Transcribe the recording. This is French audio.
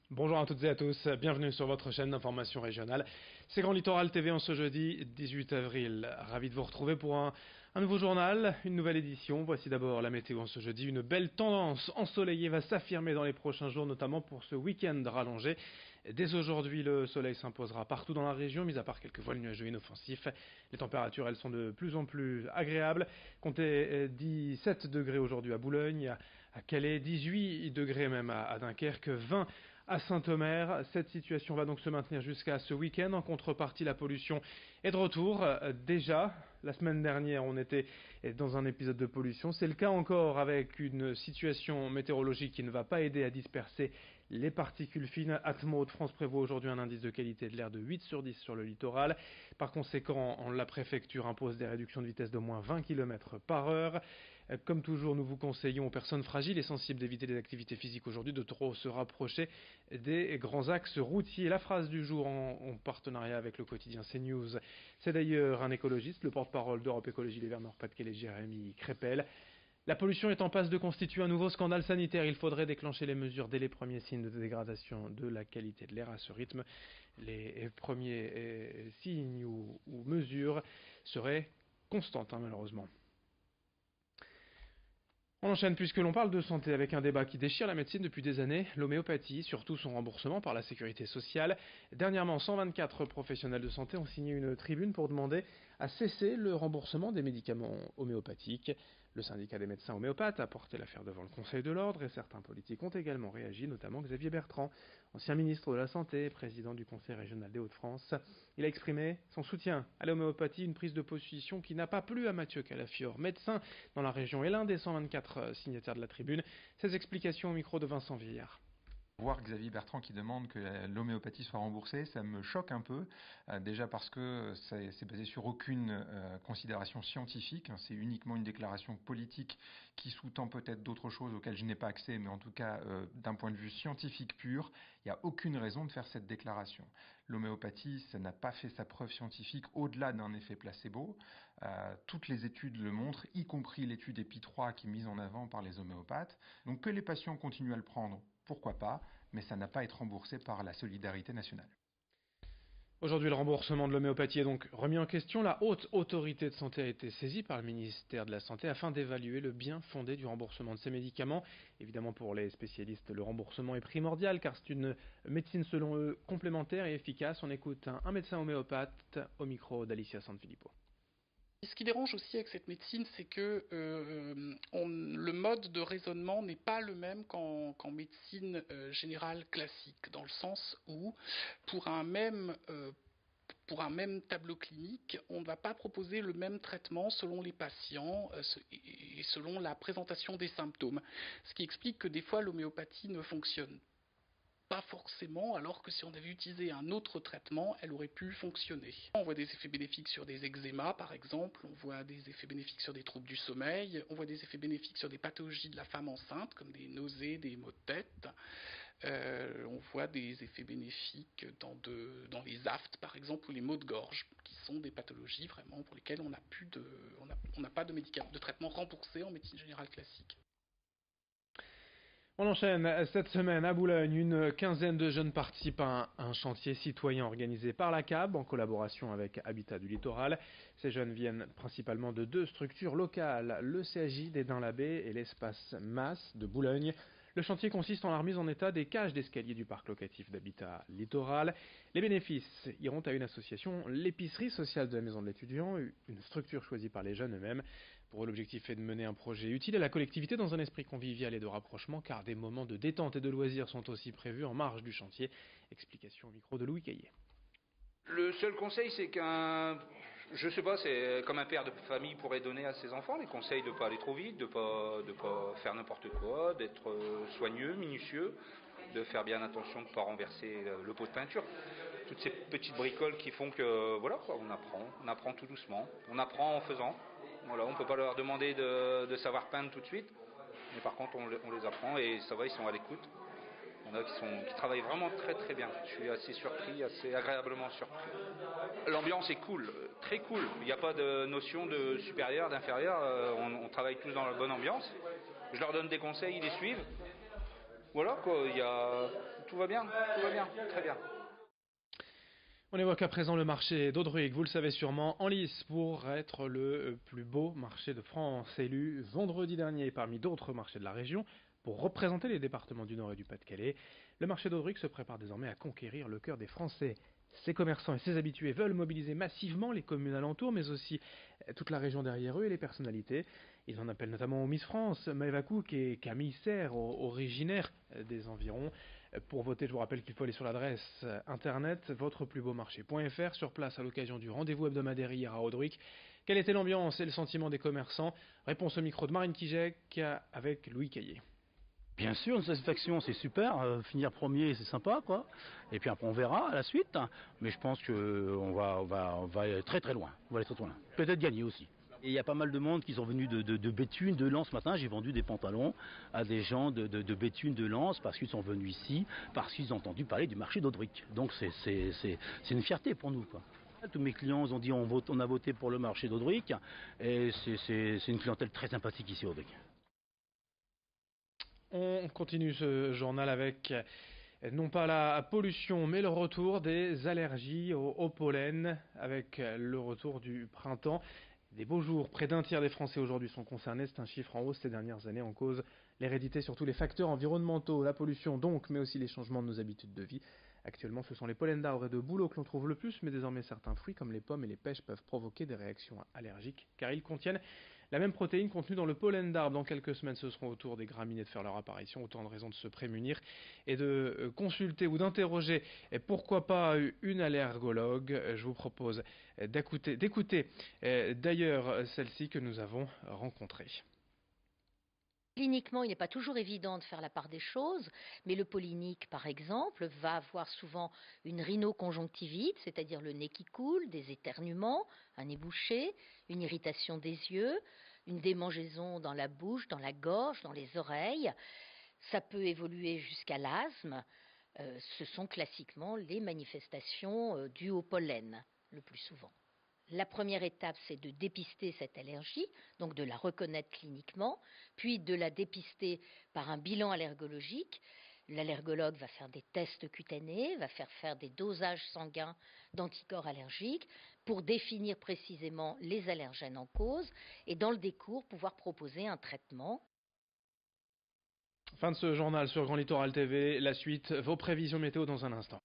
Bonjour à toutes et à tous, bienvenue sur votre chaîne d'information régionale. C'est Grand Littoral TV en ce jeudi 18 avril. Ravi de vous retrouver pour un nouveau journal, une nouvelle édition. Voici d'abord la météo en ce jeudi. Une belle tendance ensoleillée va s'affirmer dans les prochains jours, notamment pour ce week-end rallongé. Dès aujourd'hui, le soleil s'imposera partout dans la région, mis à part quelques voiles nuageux inoffensifs. Les températures, elles sont de plus en plus agréables. Comptez 17 degrés aujourd'hui à Boulogne, à Calais, 18 degrés même à Dunkerque, 20 à Saint-Omer. Cette situation va donc se maintenir jusqu'à ce week-end. En contrepartie, la pollution est de retour. Déjà, la semaine dernière, on était dans un épisode de pollution. C'est le cas encore avec une situation météorologique qui ne va pas aider à disperser les particules fines. Atmo de France prévoit aujourd'hui un indice de qualité de l'air de 8 sur 10 sur le littoral. Par conséquent, la préfecture impose des réductions de vitesse d'au moins 20 km par heure. Comme toujours, nous vous conseillons aux personnes fragiles et sensibles d'éviter les activités physiques aujourd'hui, de trop se rapprocher des grands axes routiers. La phrase du jour en partenariat avec le quotidien CNews, c'est d'ailleurs un écologiste, le porte-parole d'Europe Écologie Les Verts Nord-Pas-de-Calais, Jérémy Crépel. La pollution est en passe de constituer un nouveau scandale sanitaire. Il faudrait déclencher les mesures dès les premiers signes de dégradation de la qualité de l'air. À ce rythme, les premiers signes ou mesures seraient constantes, malheureusement. On enchaîne puisque l'on parle de santé avec un débat qui déchire la médecine depuis des années, l'homéopathie, surtout son remboursement par la sécurité sociale. Dernièrement, 124 professionnels de santé ont signé une tribune pour demander à cesser le remboursement des médicaments homéopathiques. Le syndicat des médecins homéopathes a porté l'affaire devant le Conseil de l'Ordre et certains politiques ont également réagi, notamment Xavier Bertrand, ancien ministre de la Santé, président du Conseil régional des Hauts-de-France. Il a exprimé son soutien à l'homéopathie, une prise de position qui n'a pas plu à Mathieu Calafiore, médecin dans la région et l'un des 124 signataires de la tribune. Ses explications au micro de Vincent Villard. Voir Xavier Bertrand qui demande que l'homéopathie soit remboursée, ça me choque un peu. Déjà parce que c'est basé sur aucune considération scientifique. C'est uniquement une déclaration politique qui sous-tend peut-être d'autres choses auxquelles je n'ai pas accès, mais en tout cas, d'un point de vue scientifique pur, il n'y a aucune raison de faire cette déclaration. L'homéopathie, ça n'a pas fait sa preuve scientifique au-delà d'un effet placebo. Toutes les études le montrent, y compris l'étude EPI3 qui est mise en avant par les homéopathes. Donc que les patients continuent à le prendre, pourquoi pas, mais ça n'a pas à être remboursé par la solidarité nationale. Aujourd'hui, le remboursement de l'homéopathie est donc remis en question. La haute autorité de santé a été saisie par le ministère de la Santé afin d'évaluer le bien fondé du remboursement de ces médicaments. Évidemment, pour les spécialistes, le remboursement est primordial car c'est une médecine selon eux complémentaire et efficace. On écoute un médecin homéopathe au micro d'Alicia Sanfilippo. Ce qui dérange aussi avec cette médecine, c'est que le mode de raisonnement n'est pas le même qu'en médecine générale classique, dans le sens où pour un même tableau clinique, on ne va pas proposer le même traitement selon les patients et selon la présentation des symptômes. Ce qui explique que des fois l'homéopathie ne fonctionne pas forcément, alors que si on avait utilisé un autre traitement, elle aurait pu fonctionner. On voit des effets bénéfiques sur des eczémas, par exemple, on voit des effets bénéfiques sur des troubles du sommeil, on voit des effets bénéfiques sur des pathologies de la femme enceinte, comme des nausées, des maux de tête. On voit des effets bénéfiques dans les aftes, par exemple, ou les maux de gorge, qui sont des pathologies vraiment pour lesquelles on n'a pas de médicaments, de traitement remboursé en médecine générale classique. On enchaîne cette semaine à Boulogne. Une quinzaine de jeunes participent à un chantier citoyen organisé par la CAB en collaboration avec Habitat du Littoral. Ces jeunes viennent principalement de deux structures locales, le CAJ d'Esdins-l'Abbé et l'espace MAS de Boulogne. Le chantier consiste en la remise en état des cages d'escalier du parc locatif d'Habitat Littoral. Les bénéfices iront à une association, l'épicerie sociale de la Maison de l'Étudiant, une structure choisie par les jeunes eux-mêmes. Pour eux, l'objectif est de mener un projet utile à la collectivité dans un esprit convivial et de rapprochement, car des moments de détente et de loisirs sont aussi prévus en marge du chantier. Explication au micro de Louis Caillé. Le seul conseil, c'est je sais pas, c'est comme un père de famille pourrait donner à ses enfants, les conseils de ne pas aller trop vite, de pas faire n'importe quoi, d'être soigneux, minutieux, de faire bien attention de ne pas renverser le pot de peinture. Toutes ces petites bricoles qui font que, voilà, quoi, on apprend tout doucement, on apprend en faisant. Voilà, on ne peut pas leur demander de savoir peindre tout de suite, mais par contre on les apprend et ça va, ils sont à l'écoute. Il y en a qui travaillent vraiment très très bien. Je suis assez surpris, assez agréablement surpris. L'ambiance est cool, très cool. Il n'y a pas de notion de supérieur, d'inférieur. On travaille tous dans la bonne ambiance. Je leur donne des conseils, ils les suivent. Voilà quoi, tout va va bien, très bien. On évoque à présent le marché d'Audruic, vous le savez sûrement, en lice pour être le plus beau marché de France, élu vendredi dernier parmi d'autres marchés de la région pour représenter les départements du Nord et du Pas-de-Calais. Le marché d'Audruic se prépare désormais à conquérir le cœur des Français. Ses commerçants et ses habitués veulent mobiliser massivement les communes alentours, mais aussi toute la région derrière eux et les personnalités. Ils en appellent notamment aux Miss France, Maëva Cook et Camille Serre, originaires des environs. Pour voter, je vous rappelle qu'il faut aller sur l'adresse internet votreplusbeaumarché.fr. Sur place, à l'occasion du rendez-vous hebdomadaire hier à Audruic, quelle était l'ambiance et le sentiment des commerçants? Réponse au micro de Marine Kijek avec Louis Caillé. Bien sûr, une satisfaction, c'est super. Finir premier, c'est sympa, quoi. Et puis après, on verra à la suite. Mais je pense qu'on va aller très très loin. On va aller très loin. Peut-être gagner aussi. Et il y a pas mal de monde qui sont venus de Béthune, de Lens. Ce matin, j'ai vendu des pantalons à des gens de Béthune, de Lens, parce qu'ils sont venus ici, parce qu'ils ont entendu parler du marché d'Audruic. Donc c'est une fierté pour nous, quoi. Tous mes clients ont dit on a voté pour le marché d'Audruic. Et c'est une clientèle très sympathique ici à Audruic. On continue ce journal avec non pas la pollution, mais le retour des allergies au pollen, avec le retour du printemps. Des beaux jours, près d'un tiers des Français aujourd'hui sont concernés, c'est un chiffre en hausse ces dernières années, en cause l'hérédité sur tous les facteurs environnementaux, la pollution donc, mais aussi les changements de nos habitudes de vie. Actuellement, ce sont les pollens d'arbres et de bouleaux que l'on trouve le plus, mais désormais certains fruits comme les pommes et les pêches peuvent provoquer des réactions allergiques, car ils contiennent la même protéine contenue dans le pollen d'arbre. Dans quelques semaines, ce seront au tour des graminées de faire leur apparition. Autant de raisons de se prémunir et de consulter ou d'interroger, pourquoi pas, une allergologue. Je vous propose d'écouter d'ailleurs celle-ci que nous avons rencontrée. Cliniquement, il n'est pas toujours évident de faire la part des choses, mais le pollinique, par exemple, va avoir souvent une rhinoconjonctivite, c'est-à-dire le nez qui coule, des éternuements, un nez bouché, une irritation des yeux, une démangeaison dans la bouche, dans la gorge, dans les oreilles. Ça peut évoluer jusqu'à l'asthme. Ce sont classiquement les manifestations dues au pollen, le plus souvent. La première étape, c'est de dépister cette allergie, donc de la reconnaître cliniquement, puis de la dépister par un bilan allergologique. L'allergologue va faire des tests cutanés, va faire des dosages sanguins d'anticorps allergiques pour définir précisément les allergènes en cause et dans le décours pouvoir proposer un traitement. Fin de ce journal sur Grand Littoral TV, la suite, vos prévisions météo dans un instant.